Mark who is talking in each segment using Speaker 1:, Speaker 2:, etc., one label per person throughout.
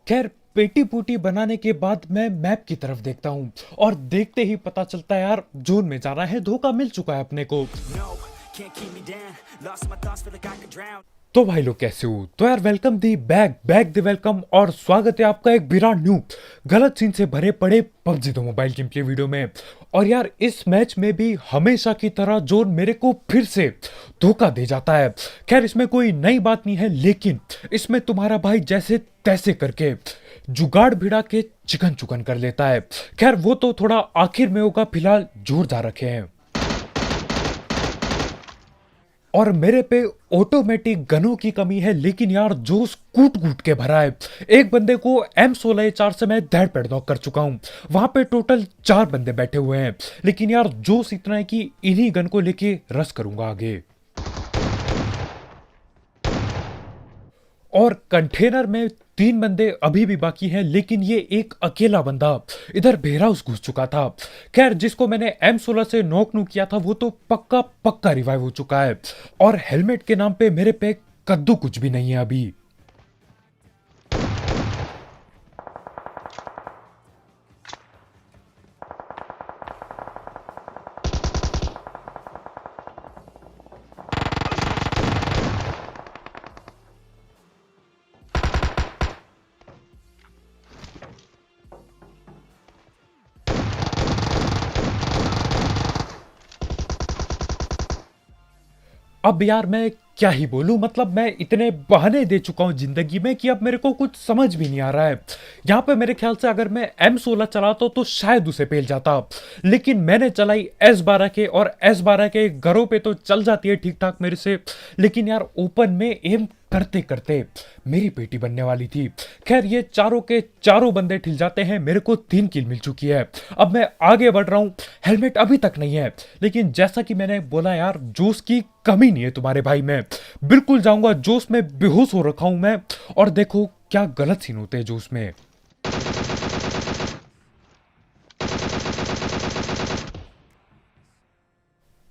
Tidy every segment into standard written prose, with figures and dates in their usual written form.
Speaker 1: खैर पेटी पूटी बनाने के बाद मैं मैप की तरफ देखता हूँ और देखते ही पता चलता है यार जोन में जाना है, धोखा मिल चुका है अपने को।
Speaker 2: No, can't keep me down. Lost my thoughts, feel like I could drown.
Speaker 1: तो भाई लोग कैसे हो? तो यार welcome the back back the welcome और स्वागत है आपका एक बिरा न्यू गलत सीन से भरे पड़े पबजी दो मोबाइल गेम प्ले वीडियो में। और यार इस मैच में भी हमेशा की तरह जोन मेरे को फिर से धोखा दे जाता है। खैर इसमें कोई नई बात नहीं है, लेकिन इसमें तुम्हारा भाई जैसे तैसे करके जुगाड़ भिड़ा के चिकन चुकन कर लेता है। खैर वो तो थोड़ा आखिर में होगा, फिलहाल जोरदार रखे हैं। और मेरे पे ऑटोमेटिक गनों की कमी है, लेकिन यार जोश कूट कूट के भरा है। एक बंदे को M16A4 से मैं धड़ पेड़ नॉक कर चुका हूं। वहां पे टोटल 4 बंदे बैठे हुए हैं, लेकिन यार जोश इतना है कि इन्हीं गन को लेके रस करूंगा आगे। और कंटेनर में 3 बंदे अभी भी बाकी हैं, लेकिन ये एक अकेला बंदा इधर बेहाउस घुस चुका था। खैर जिसको मैंने M16 से नॉक नू किया था वो तो पक्का पक्का रिवाइव हो चुका है। और हेलमेट के नाम पे मेरे पे कद्दू कुछ भी नहीं है अभी। अब यार मैं क्या ही बोलूं, मतलब मैं इतने बहाने दे चुका हूं जिंदगी में कि अब मेरे को कुछ समझ भी नहीं आ रहा है। यहाँ पे मेरे ख्याल से अगर मैं M16 चलाता तो शायद उसे पेल जाता, लेकिन मैंने चलाई S12 के, और S12 के घरों पे तो चल जाती है ठीक ठाक मेरे से, लेकिन यार ओपन में एम करते करते मेरी पेटी बनने वाली थी। खैर ये चारों के चारों बंदे ठिल जाते हैं, मेरे को 3 किल मिल चुकी है। अब मैं आगे बढ़ रहा हूं, हेलमेट अभी तक नहीं है, लेकिन जैसा कि मैंने बोला यार जोश की कमी नहीं है तुम्हारे भाई में। बिल्कुल जाऊंगा जोश में, बेहोश हो रखा हूं मैं। और देखो क्या गलत सीन होते हैं जोश में।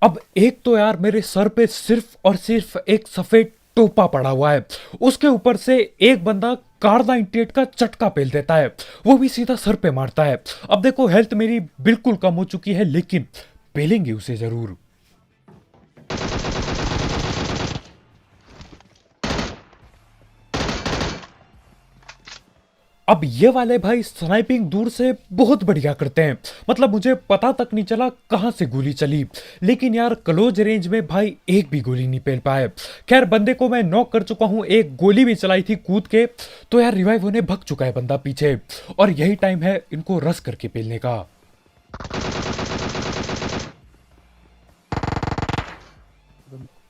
Speaker 1: अब एक तो यार मेरे सर पे सिर्फ और सिर्फ एक सफेद टोपा पड़ा हुआ है, उसके ऊपर से एक बंदा कारदा इंटेट का चटका पेल देता है, वो भी सीधा सर पे मारता है। अब देखो हेल्थ मेरी बिल्कुल कम हो चुकी है, लेकिन पेलेंगे उसे जरूर। अब ये वाले भाई स्नाइपिंग दूर से बहुत बढ़िया करते हैं, मतलब मुझे पता तक नहीं चला कहां से गोली चली, लेकिन यार क्लोज रेंज में भाई एक भी गोली नहीं पेल पाए। खैर बंदे को मैं नॉक कर चुका हूं, एक गोली भी चलाई थी कूद के, तो यार रिवाइव होने भग चुका है बंदा पीछे, और यही टाइम है इनको रस करके पेलने का।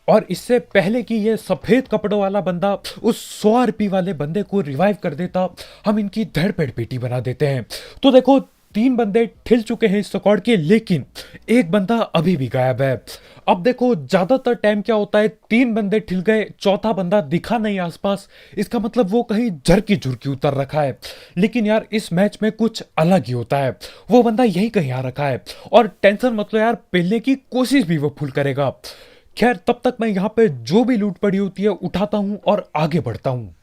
Speaker 1: और इससे पहले कि ये सफेद कपड़ों वाला बंदा उस 100 आरपी वाले बंदे को रिवाइव कर देता, हम इनकी धड़ पेड़ पेटी बना देते हैं। तो देखो 3 बंदे ठिल चुके हैं इस स्क्वाड के, लेकिन एक बंदा अभी भी गायब है। अब देखो ज्यादातर टाइम क्या होता है, 3 बंदे ठिल गए, चौथा बंदा दिखा नहीं आसपास, इसका मतलब वो कहीं झरकी झुरकी उतर रखा है। लेकिन यार इस मैच में कुछ अलग ही होता है, वो बंदा यही कहीं आ रखा है, और टेंशन मतलब यार पेलने की कोशिश भी वो फुल करेगा। खैर तब तक मैं यहाँ पे जो भी लूट पड़ी होती है उठाता हूँ और आगे बढ़ता हूँ।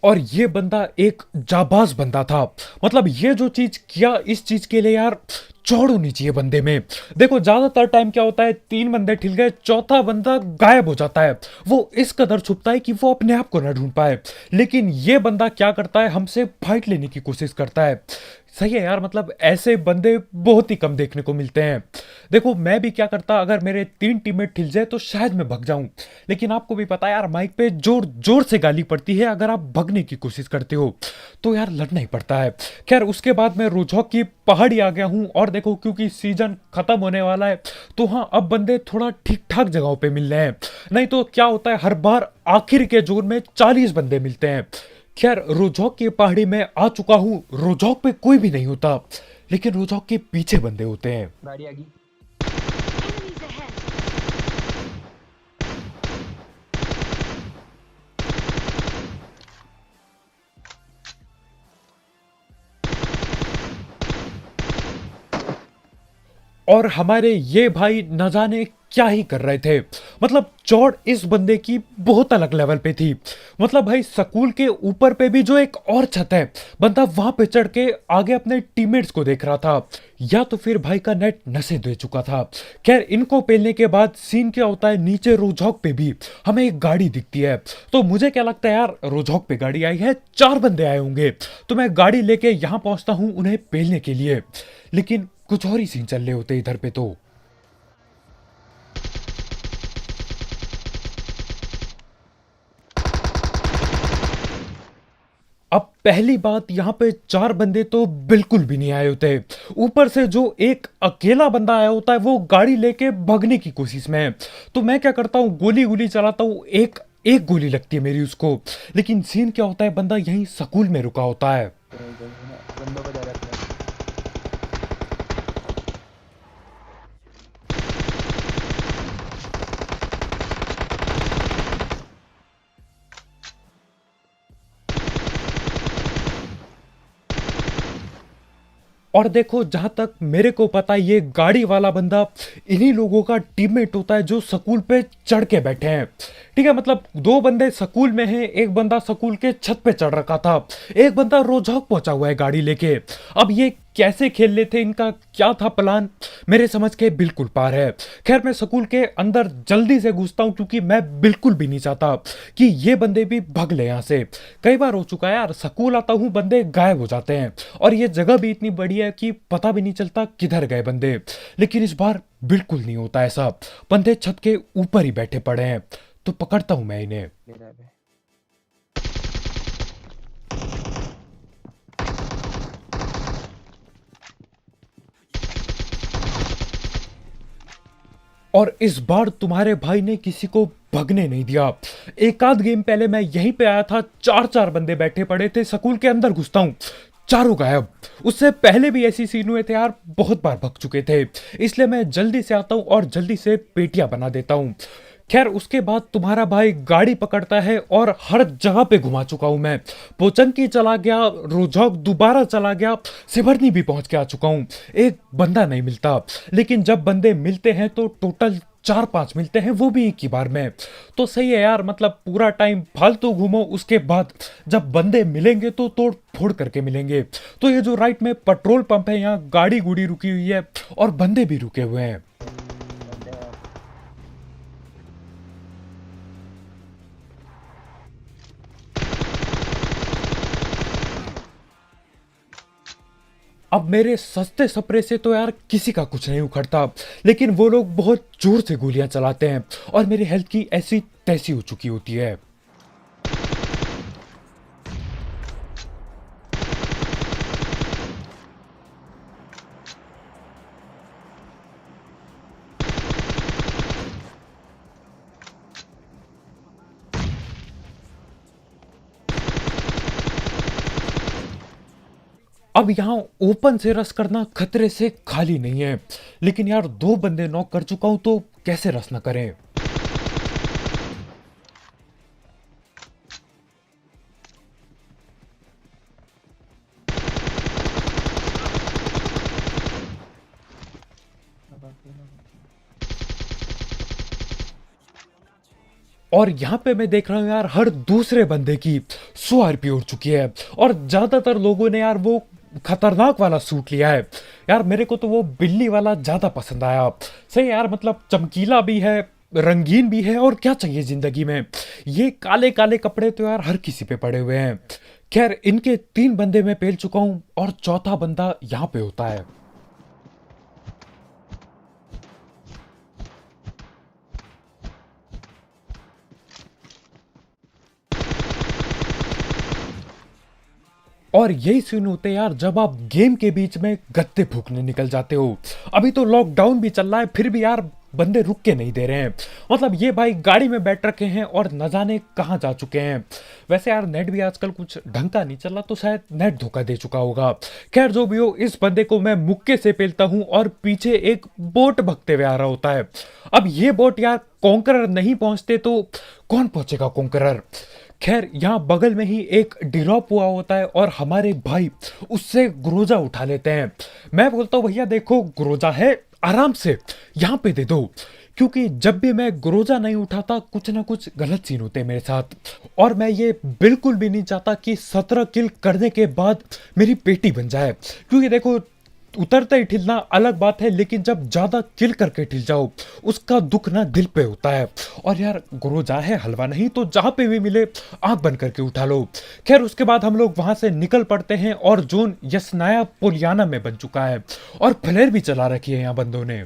Speaker 1: और ये बंदा एक जाबाज बंदा था, मतलब ये जो चीज किया इस चीज के लिए यार चौड़ होनी चाहिए बंदे में। देखो ज्यादातर टाइम क्या होता है, 3 बंदे ठिल गए, चौथा बंदा गायब हो जाता है, वो इस कदर छुपता है कि वो अपने आप को ना ढूंढ पाए। लेकिन ये बंदा क्या करता है, हमसे फाइट लेने की कोशिश करता है। सही है यार, मतलब ऐसे बंदे बहुत ही कम देखने को मिलते हैं। देखो मैं भी क्या करता, अगर मेरे 3 टीममेट ठिल जाए तो शायद मैं भग जाऊं, लेकिन आपको भी पता है यार माइक पे जोर जोर से गाली पड़ती है, अगर आप भगने की कोशिश करते हो तो यार लड़ना ही पड़ता है। खैर उसके बाद मैं रोजौक की पहाड़ी आ गया हूं, और देखो क्योंकि सीजन खत्म होने वाला है तो हाँ अब बंदे थोड़ा ठीक ठाक जगहों पे मिल रहे हैं, नहीं तो क्या होता है हर बार आखिर के जोन में 40 बंदे मिलते हैं। खैर रोजौक की पहाड़ी में आ चुका हूं, रोजौक पे कोई भी नहीं होता, लेकिन रोजौक के पीछे बंदे होते हैं।
Speaker 3: गाड़ी आ गई।
Speaker 4: Enemies ahead!
Speaker 1: और हमारे ये भाई न जाने क्या ही कर रहे थे। मतलब चौड़ इस बंदे की बहुत अलग लेवल पे थी। मतलब भाई स्कूल के ऊपर पे भी जो एक और छत है, बंदा वहां पे चढ़ के आगे अपने टीममेट्स को देख रहा था, या तो फिर भाई का नेट नशे दे चुका था। खैर इनको पेलने के बाद सीन क्या होता है, नीचे रोजहॉक पे भी हमें एक गाड़ी दिखती है। तो मुझे क्या लगता है यार, रोजहॉक पे गाड़ी आई है, 4 बंदे आए होंगे। तो मैं गाड़ी लेके यहां पहुंचता हूं उन्हें पेलने के लिए, लेकिन कुछ और ही सीन चल रहे होते इधर पे। तो अब पहली बात, यहां पे 4 बंदे तो बिल्कुल भी नहीं आए होते। ऊपर से जो एक अकेला बंदा आया होता है वो गाड़ी लेके भागने की कोशिश में है। तो मैं क्या करता हूँ, गोली गोली चलाता हूँ, एक एक गोली लगती है मेरी उसको। लेकिन सीन क्या होता है, बंदा यहीं स्कूल में रुका होता है।
Speaker 3: बंदों को जा रहा है।
Speaker 1: और देखो जहां तक मेरे को पता है, ये गाड़ी वाला बंदा इन्हीं लोगों का टीममेट होता है जो स्कूल पे चढ़ के बैठे हैं। ठीक है, मतलब 2 बंदे स्कूल में हैं, एक बंदा स्कूल के छत पे चढ़ रखा था, एक बंदा रोजहॉक पहुंचा हुआ है गाड़ी लेके। अब ये कैसे खेल रहे थे, इनका क्या था प्लान, मेरे समझ के बिल्कुल पार है। खैर मैं स्कूल के अंदर जल्दी से घुसता हूं, क्योंकि मैं बिल्कुल भी नहीं चाहता कि ये बंदे भी भाग ले यहां से। कई बार हो चुका है यार, स्कूल आता हूं बंदे गायब हो जाते हैं, और ये जगह भी इतनी बड़ी है कि पता भी नहीं चलता किधर गए बंदे। लेकिन इस बार बिल्कुल नहीं होता ऐसा, बंदे छत के ऊपर ही बैठे पड़े हैं। तो पकड़ता हूं मैं इन्हें।
Speaker 3: मेरा भी।
Speaker 1: और इस बार तुम्हारे भाई ने किसी को भगने नहीं दिया। एक आध गेम पहले मैं यहीं पे आया था, 4 बंदे बैठे पड़े थे, स्कूल के अंदर घुसता हूं, चारों गायब। उससे पहले भी ऐसी सीन हुए थे यार, बहुत बार भग चुके थे। इसलिए मैं जल्दी से आता हूं और जल्दी से पेटियां बना देता हूं। खैर उसके बाद तुम्हारा भाई गाड़ी पकड़ता है, और हर जगह पे घुमा चुका हूं मैं। पोचंकी चला गया, रोजहॉक दोबारा चला गया, सिवरनी भी पहुंच के आ चुका हूं। एक बंदा नहीं मिलता, लेकिन जब बंदे मिलते हैं तो टोटल 4-5 मिलते हैं, वो भी एक ही बार में। तो सही है यार, मतलब पूरा टाइम फालतू घूमो, उसके बाद जब बंदे मिलेंगे तो तोड़ फोड़ करके मिलेंगे। तो ये जो राइट में पेट्रोल पंप है, यहाँ गाड़ी गुड़ी रुकी हुई है और बंदे भी रुके हुए हैं।
Speaker 3: बंदे हैं।
Speaker 1: अब मेरे सस्ते सपरे से तो यार किसी का कुछ नहीं उखड़ता, लेकिन वो लोग बहुत जोर से गोलियां चलाते हैं, और मेरी हेल्थ की ऐसी तैसी हो चुकी होती है। अब यहाँ ओपन से रस करना खतरे से खाली नहीं है, लेकिन यार 2 बंदे नॉक कर चुका हूं, तो कैसे रस ना करें। और यहाँ पे मैं देख रहा हूँ यार, हर दूसरे बंदे की 100 आरपी उड़ चुकी है, और ज्यादातर लोगों ने यार वो खतरनाक वाला सूट लिया है। यार मेरे को तो वो बिल्ली वाला ज्यादा पसंद आया। सही यार, मतलब चमकीला भी है, रंगीन भी है, और क्या चाहिए जिंदगी में। ये काले काले कपड़े तो यार हर किसी पे पड़े हुए हैं। खैर इनके 3 बंदे मैं पेल चुका हूँ, और चौथा बंदा यहाँ पे होता है। और यही सीन होते हैं यार, जब आप गेम के बीच में गत्ते फूकने निकल जाते हो। अभी तो लॉकडाउन भी चल रहा है, फिर भी यार बंदे रुक के नहीं दे रहे हैं। मतलब ये भाई गाड़ी में बैठ रखे हैं और न जाने कहाँ जा चुके हैं। वैसे यार नेट भी आजकल कुछ ढंग का नहीं चल रहा, तो शायद नेट धोखा दे चुका होगा। खैर जो भी हो, इस बंदे को मैं मुक्के से पेलता हूँ, और पीछे एक बोट भगते हुए आ रहा होता है। अब ये बोट यार कॉन्करर नहीं पहुंचते तो कौन पहुंचेगा कॉन्करर। खैर यहाँ बगल में ही एक ड्रॉप हुआ होता है, और हमारे भाई उससे ग्रोजा उठा लेते हैं। मैं बोलता हूँ भैया देखो ग्रोजा है, आराम से यहाँ पे दे दो। क्योंकि जब भी मैं ग्रोजा नहीं उठाता कुछ ना कुछ गलत सीन होते हैं मेरे साथ, और मैं ये बिल्कुल भी नहीं चाहता कि 17 किल करने के बाद मेरी पेटी बन जाए। क्योंकि देखो, उतरते ही ठिलना अलग बात है, लेकिन जब ज्यादा किल करके ठिल जाओ उसका दुख ना दिल पे होता है। और यार ग्रोजा है, हलवा नहीं, तो जहां पे भी मिले आंख बंद करके उठा लो। खैर उसके बाद हम लोग वहां से निकल पड़ते हैं और जोन यसनाया पोलियाना में बन चुका है, और फ्लेयर भी चला रखी है यहाँ बंदों ने।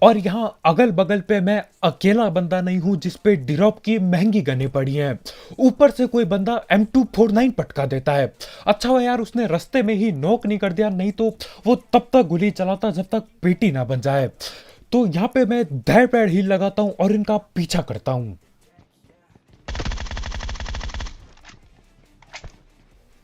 Speaker 1: और यहाँ अगल बगल पे मैं अकेला बंदा नहीं हूं जिस पे डिरॉप की महंगी गने पड़ी हैं। ऊपर से कोई बंदा M249 पटका देता है। अच्छा हुआ यार उसने रास्ते में ही नॉक नहीं कर दिया, नहीं तो वो तब तक गोली चलाता जब तक पेटी ना बन जाए। तो यहाँ पे मैं धैर पैर हील लगाता हूँ और इनका पीछा करता हूँ।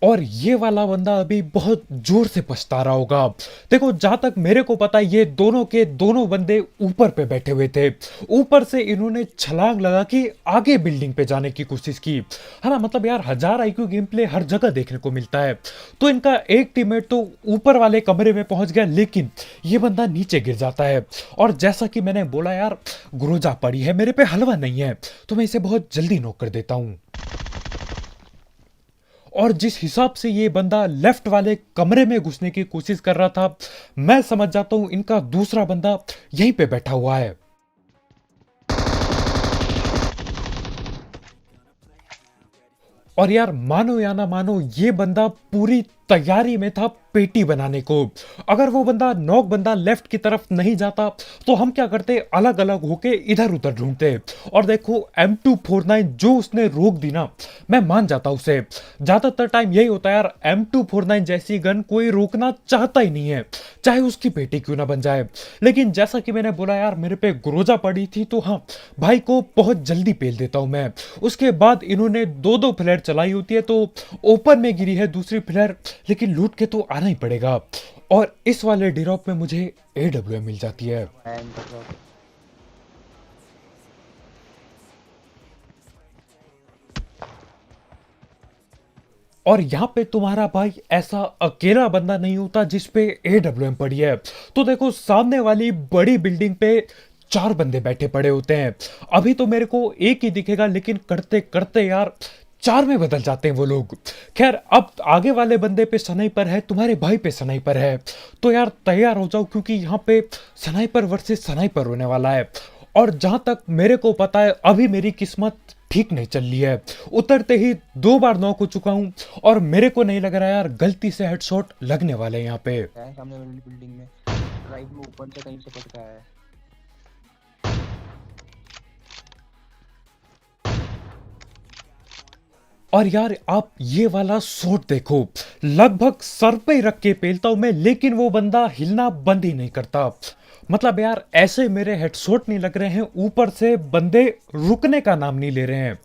Speaker 1: और ये वाला बंदा अभी बहुत जोर से पछता रहा होगा। देखो जहां तक मेरे को पता है ये दोनों के दोनों बंदे ऊपर पे बैठे हुए थे। ऊपर से इन्होंने छलांग लगा के आगे बिल्डिंग पे जाने की कोशिश की, है ना। मतलब यार 1000 IQ गेम प्ले हर जगह देखने को मिलता है। तो इनका एक टीममेट तो ऊपर वाले कमरे में पहुंच गया, लेकिन ये बंदा नीचे गिर जाता है। और जैसा कि मैंने बोला यार, ग्रोजा पड़ी है मेरे पे, हलवा नहीं है, तो मैं इसे बहुत जल्दी नॉक कर देता हूं। और जिस हिसाब से ये बंदा लेफ्ट वाले कमरे में घुसने की कोशिश कर रहा था, मैं समझ जाता हूं इनका दूसरा बंदा यहीं पे बैठा हुआ है। और यार मानो या ना मानो, ये बंदा पूरी तैयारी में था पेटी बनाने को। अगर वो बंदा नॉक बंदा लेफ्ट की तरफ नहीं जाता तो हम क्या करते, अलग अलग होके इधर उधर ढूंढते। और देखो M249 जो उसने रोक दी ना, मैं मान जाता उसे। ज्यादातर टाइम यही होता है यार, M249 जैसी गन कोई रोकना चाहता ही नहीं है, चाहे उसकी पेटी क्यों ना बन जाए। लेकिन जैसा कि मैंने बोला यार, मेरे पे ग्रोजा पड़ी थी, तो हाँ भाई को बहुत जल्दी पेल देता हूं मैं। उसके बाद इन्होंने दो फ्लेयर चलाई होती है, तो ओपन में गिरी है दूसरी फ्लेयर, लेकिन लूट के तो आना ही पड़ेगा। और इस वाले ड्रॉप में मुझे AWM मिल जाती है।
Speaker 3: एंड तो
Speaker 1: और यहां पे तुम्हारा भाई ऐसा अकेला बंदा नहीं होता जिस पे AWM पड़ी है। तो देखो सामने वाली बड़ी बिल्डिंग पे 4 बंदे बैठे पड़े होते हैं। अभी तो मेरे को एक ही दिखेगा, लेकिन करते करते यार 4 में बदल जाते हैं वो लोग। खैर अब आगे वाले बंदे पे स्नाइपर है, तुम्हारे भाई पे स्नाइपर है, तो यार तैयार हो जाओ, क्योंकि यहाँ पे स्नाइपर वर्सेस स्नाइपर होने वाला है। और जहां तक मेरे को पता है अभी मेरी किस्मत ठीक नहीं चल रही है। उतरते ही 2 बार नॉक हो चुका हूं, और मेरे को नहीं लग रहा यार गलती से हेडशॉट लगने वाले हैं यहाँ पे।
Speaker 3: है सामने वाली बिल्डिंग में, राइट में ऊपर से कहीं से पटका है।
Speaker 1: और यार आप ये वाला शॉट देखो, लगभग सर पे ही रख के पेलता हूं मैं, लेकिन वो बंदा हिलना बंद ही नहीं करता। मतलब यार ऐसे मेरे हेडशॉट नहीं लग रहे हैं, ऊपर से बंदे रुकने का नाम नहीं ले रहे हैं।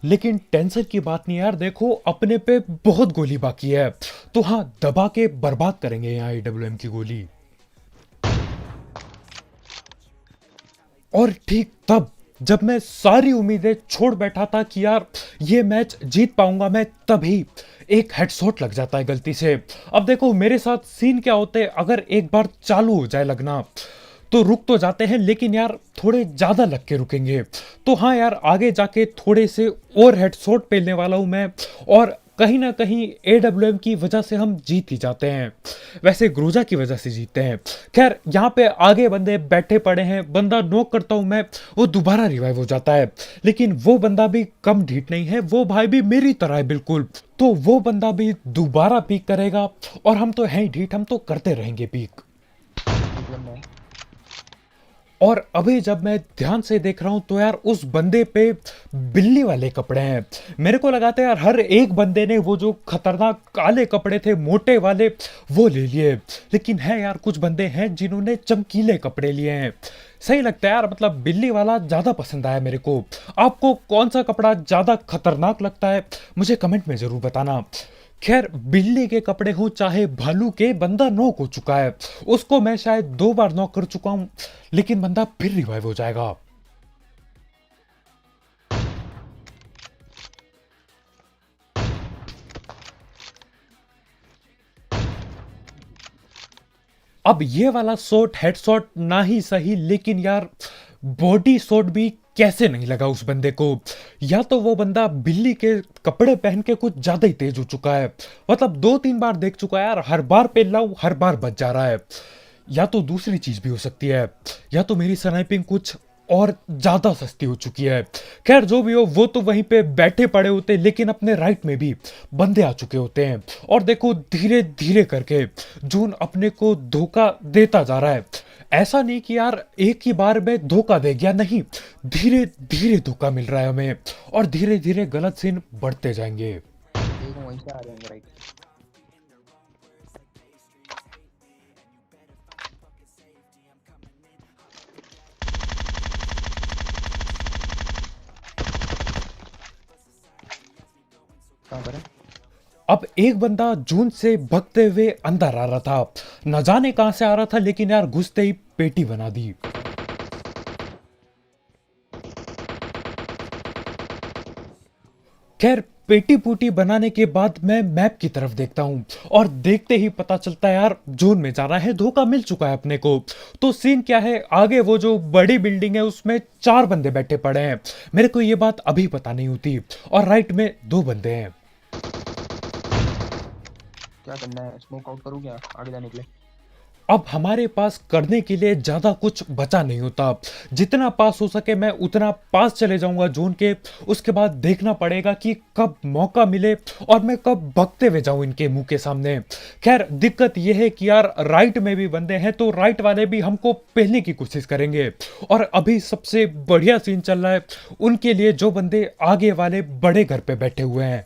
Speaker 1: लेकिन टेंशन की बात नहीं यार, देखो अपने पे बहुत गोली बाकी है, तो हाँ दबा के बर्बाद करेंगे यहाँ AWM की गोली। और ठीक तब जब मैं सारी उम्मीदें छोड़ बैठा था कि यार ये मैच जीत पाऊंगा मैं, तभी एक हेडशॉट लग जाता है गलती से। अब देखो मेरे साथ सीन क्या होते हैं, अगर एक बार चालू हो जाए लगना तो रुक तो जाते हैं, लेकिन यार थोड़े ज्यादा लग के रुकेंगे। तो हाँ यार आगे जाके थोड़े से और हेडशॉट पेलने वाला हूं मैं, और कहीं ना कहीं AWM की वजह से हम जीत ही जाते हैं। वैसे ग्रोजा की वजह से जीतते हैं। खैर यहाँ पे आगे बंदे बैठे पड़े हैं, बंदा नॉक करता हूं मैं, वो दोबारा रिवाइव हो जाता है। लेकिन वो बंदा भी कम ढीठ नहीं है, वो भाई भी मेरी तरह है बिल्कुल। तो वो बंदा भी दोबारा पीक करेगा, और हम तो हैं ढीठ, हम तो करते रहेंगे पीक।
Speaker 3: मतलब मैं
Speaker 1: और अभी जब मैं ध्यान से देख रहा हूं तो यार उस बंदे पे बिल्ली वाले कपड़े हैं। मेरे को लगाता है यार हर एक बंदे ने वो जो खतरनाक काले कपड़े थे मोटे वाले वो ले लिए, लेकिन है यार कुछ बंदे हैं जिन्होंने चमकीले कपड़े लिए हैं। सही लगता है यार, मतलब बिल्ली वाला ज्यादा पसंद आया मेरे को। आपको कौन सा कपड़ा ज्यादा खतरनाक लगता है मुझे कमेंट में जरूर बताना। खैर बिल्ली के कपड़े हो चाहे भालू के, बंदा नॉक हो चुका है। उसको मैं शायद 2 बार नॉक कर चुका हूं, लेकिन बंदा फिर रिवाइव हो जाएगा। अब ये वाला शॉट हेडशॉट ना ही सही, लेकिन यार बॉडी शॉट भी कैसे नहीं लगा उस बंदे को। या तो वो बंदा बिल्ली के कपड़े पहन के कुछ ज्यादा ही तेज हो चुका है, मतलब 2-3 बार देख चुका है यार, हर बार पे लव हर बार बच जा रहा है। या तो दूसरी चीज भी हो सकती है, या तो मेरी स्नाइपिंग कुछ और ज्यादा सस्ती हो चुकी है। खैर जो भी हो, वो तो वहीं पे बैठे पड़े होते, लेकिन अपने राइट में भी बंदे आ चुके होते हैं। और देखो धीरे धीरे करके जून अपने को धोखा देता जा रहा है। ऐसा नहीं कि यार एक ही बार में धोखा दे गया, नहीं, धीरे धीरे धोखा मिल रहा है हमें, और धीरे धीरे गलत सीन बढ़ते जाएंगे।
Speaker 3: एक वहीं से आ रहे हैं राइट। कहाँ पर है?
Speaker 1: अब एक बंदा जून से भगते हुए अंदर आ रहा था, न जाने कहां से आ रहा था, लेकिन यार घुसते ही पेटी बना दी। खैर पेटी पूटी बनाने के बाद मैं मैप की तरफ देखता हूं, और देखते ही पता चलता है यार जोन में जा रहा है, धोखा मिल चुका है अपने को। तो सीन क्या है, आगे वो जो बड़ी बिल्डिंग है उसमें 4 बंदे बैठे पड़े हैं। मेरे को ये बात अभी पता नहीं होती, और राइट में 2 बंदे हैं।
Speaker 3: क्या करना है? स्मोक आउट करूँ क्या आगे जाने के लिए?
Speaker 1: अब हमारे पास करने के लिए ज्यादा कुछ बचा नहीं होता, जितना पास हो सके मैं उतना पास चले जाऊंगा जोन के। उसके बाद देखना पड़ेगा कि कब मौका मिले और मैं कब भगते हुए जाऊं इनके मुंह के सामने। खैर दिक्कत यह है कि यार राइट में भी बंदे हैं, तो राइट वाले भी हमको पहले की कोशिश करेंगे। और अभी सबसे बढ़िया सीन चल रहा है उनके लिए, जो बंदे आगे वाले बड़े घर पे बैठे हुए हैं।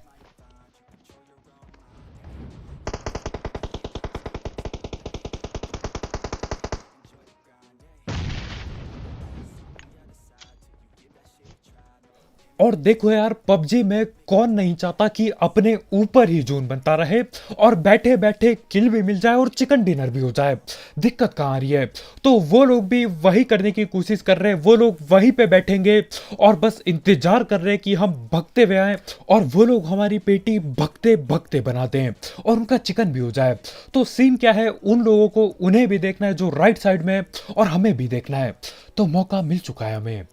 Speaker 1: और देखो यार पबजी में कौन नहीं चाहता कि अपने ऊपर ही जोन बनता रहे, और बैठे बैठे किल भी मिल जाए और चिकन डिनर भी हो जाए। दिक्कत कहाँ आ रही है, तो वो लोग भी वही करने की कोशिश कर रहे हैं। वो लोग वहीं पे बैठेंगे और बस इंतजार कर रहे हैं कि हम भगते हुए आए, और वो लोग हमारी पेटी भगते भगते बनाते हैं और उनका चिकन भी हो जाए। तो सीन क्या है, उन लोगों को उन्हें भी देखना है जो राइट साइड में है, और हमें भी देखना है। तो मौका मिल चुका है हमें।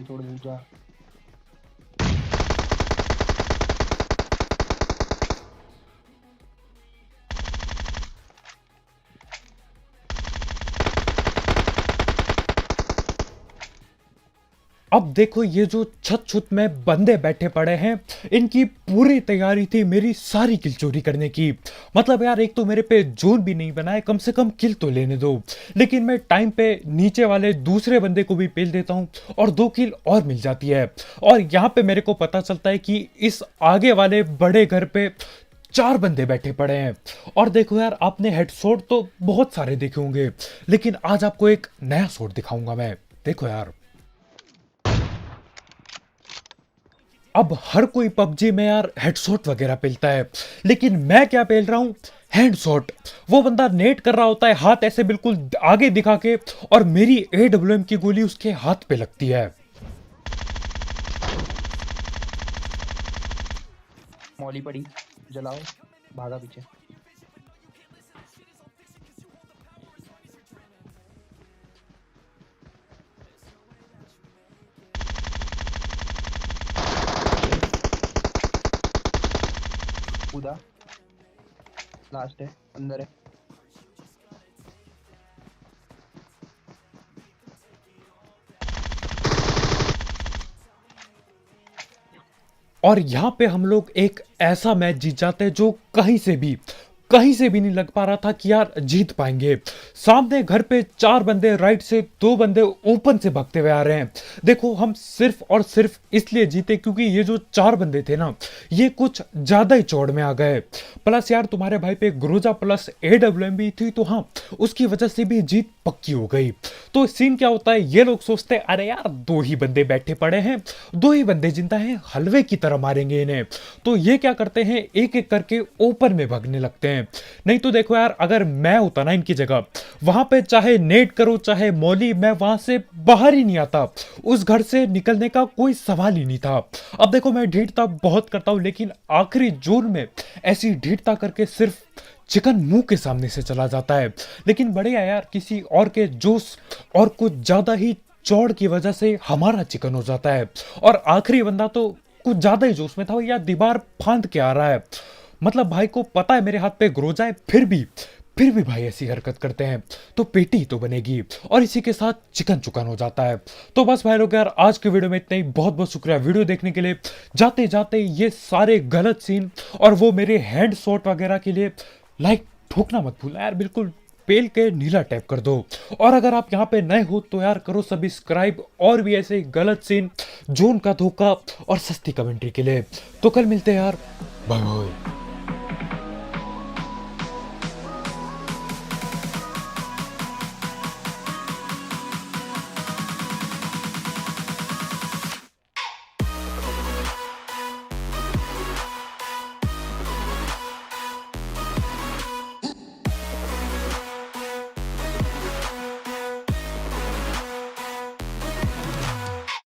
Speaker 3: छोड़ दे जा।
Speaker 1: अब देखो ये जो छत छुत में बंदे बैठे पड़े हैं, इनकी पूरी तैयारी थी मेरी सारी किल चोरी करने की। मतलब यार एक तो मेरे पे जोन भी नहीं बना है, कम से कम किल तो लेने दो। लेकिन मैं टाइम पे नीचे वाले दूसरे बंदे को भी पेल देता हूं और 2 किल और मिल जाती है। और यहाँ पे मेरे को पता चलता है कि इस आगे वाले बड़े घर पे 4 बंदे बैठे पड़े हैं। और देखो यार आपने हेडशॉट तो बहुत सारे देखे होंगे, लेकिन आज आपको एक नया शॉट दिखाऊंगा मैं। देखो यार अब हर कोई पबजी में यार हेडशॉट वगैरह पेलता है, लेकिन मैं क्या पेल रहा हूं, हैंडशॉट। वो बंदा नेट कर रहा होता है हाथ ऐसे बिल्कुल आगे दिखा के, और मेरी AWM की गोली उसके हाथ पे लगती है।
Speaker 3: मौली पड़ी, जलाओ, भागा पीछे। कूदा, लास्ट है, अंदर है।
Speaker 1: और यहां पे हम लोग एक ऐसा मैच जीत जाते हैं जो कहीं से भी कहीं से भी नहीं लग पा रहा था कि यार जीत पाएंगे। सामने घर पे 4 बंदे राइट से, 2 बंदे ओपन से भागते हुए आ रहे हैं। देखो हम सिर्फ और सिर्फ इसलिए जीते क्योंकि ये जो 4 बंदे थे ना, ये कुछ ज्यादा ही चौड़ में आ गए। प्लस यार तुम्हारे भाई पे ग्रोजा प्लस AWM भी थी, तो हाँ उसकी वजह से भी जीत पक्की हो गई। तो सीन क्या होता है, ये लोग सोचते हैं अरे यार 2 ही बंदे बैठे पड़े हैं, 2 ही बंदे जिंदा हैं, हलवे की तरह मारेंगे इन्हें। तो ये क्या करते हैं, एक एक करके ओपन में भागने लगते हैं। नहीं तो देखो यार, अगर मैं होता ना इनकी जगह, वहां पे चाहे नेट करो चाहे मौली, मैं वहां से बाहर ही नहीं आता। उस घर से निकलने का कोई सवाल ही नहीं था। अब देखो मैं ढीठता बहुत करता हूं, लेकिन आखिरी जोन में ऐसी ढीठता करके सिर्फ चिकन मुंह के सामने से चला जाता है। लेकिन बढ़िया यार, किसी और के जोश और कुछ ज्यादा ही चौड़ की वजह से हमारा चिकन हो जाता है। और आखिरी बंदा तो कुछ ज्यादा ही जोश में था, या दीवार फांद के आ रहा है। मतलब भाई को पता है मेरे हाथ पे ग्रोजा है, फिर भी भाई ऐसी हरकत करते हैं, तो पेटी तो बनेगी। और इसी के साथ चिकन चुकन हो जाता है। तो बस भाई लोग यार, आज के वीडियो में इतना ही। बहुत बहुत शुक्रिया वीडियो देखने के लिए। जाते जाते ये सारे गलत सीन और वो मेरे हैंड शॉट वगैरह के लिए लाइक ठोकना मत भूलना यार, बिल्कुल पेल के नीला टैप कर दो। और अगर आप यहाँ पे नए हो तो यार करो सब्सक्राइब, और भी ऐसे गलत सीन, जोन का धोखा और सस्ती कमेंट्री के लिए। तो कल मिलते हैं यार, बाय बाय।